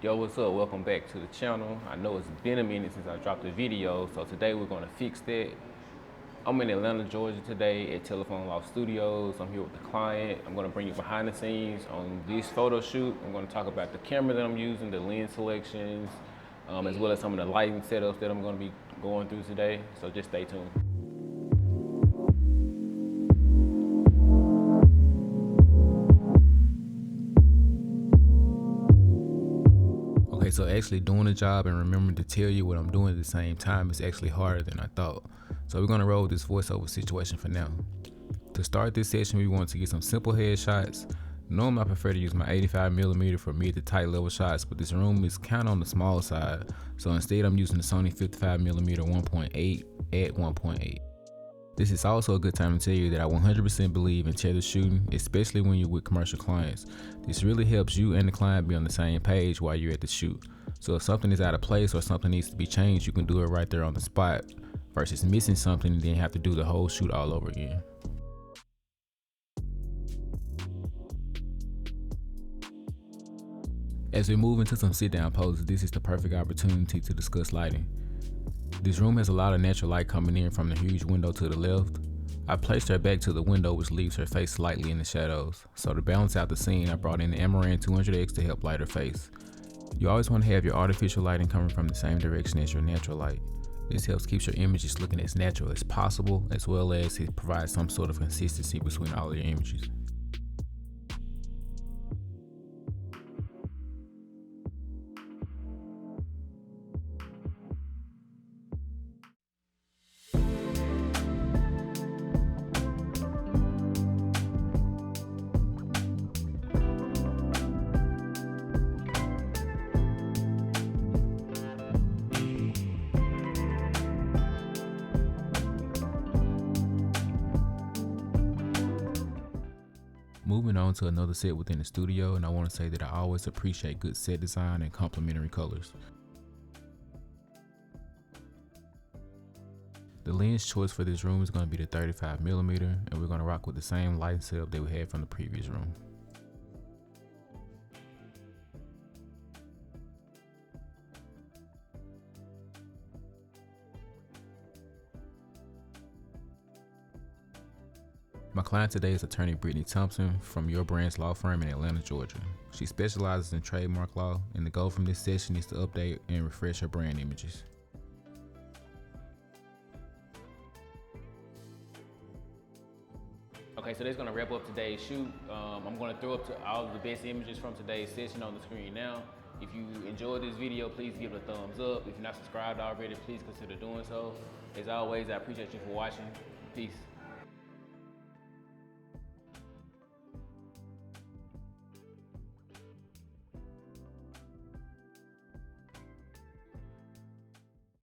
Yo, what's up? Welcome back to the channel. I know it's been a minute since I dropped a video, so today we're gonna fix that. I'm in Atlanta, Georgia today at Telephone Loft Studios. I'm here with the client. I'm gonna bring you behind the scenes on this photo shoot. I'm gonna talk about the camera that I'm using, the lens selections, as well as some of the lighting setups that I'm gonna be going through today. So just stay tuned. Okay, so actually doing the job and remembering to tell you what I'm doing at the same time is actually harder than I thought. So we're gonna roll this voiceover situation for now. To start this session, we want to get some simple headshots. Normally I prefer to use my 85mm for mid to tight level shots, but this room is kind of on the small side. So instead I'm using the Sony 55mm 1.8 at 1.8. This is also a good time to tell you that I 100% believe in tether shooting, especially when you're with commercial clients. This really helps you and the client be on the same page while you're at the shoot. So if something is out of place or something needs to be changed, you can do it right there on the spot versus missing something and then have to do the whole shoot all over again. As we move into some sit down poses, this is the perfect opportunity to discuss lighting. This room has a lot of natural light coming in from the huge window to the left. I placed her back to the window, which leaves her face slightly in the shadows. So to balance out the scene, I brought in the Amaran 200x to help light her face. You always want to have your artificial lighting coming from the same direction as your natural light. This helps keep your images looking as natural as possible, as well as it provides some sort of consistency between all of your images. Moving on to another set within the studio, and I want to say that I always appreciate good set design and complementary colors. The lens choice for this room is going to be the 35mm, and we're going to rock with the same lighting setup that we had from the previous room. My client today is attorney Brittany Thompson from Your Brand's law firm in Atlanta, Georgia. She specializes in trademark law, and the goal from this session is to update and refresh her brand images. Okay, so that's gonna wrap up today's shoot. I'm gonna throw up to all of the best images from today's session on the screen now. If you enjoyed this video, please give it a thumbs up. If you're not subscribed already, please consider doing so. As always, I appreciate you for watching. Peace.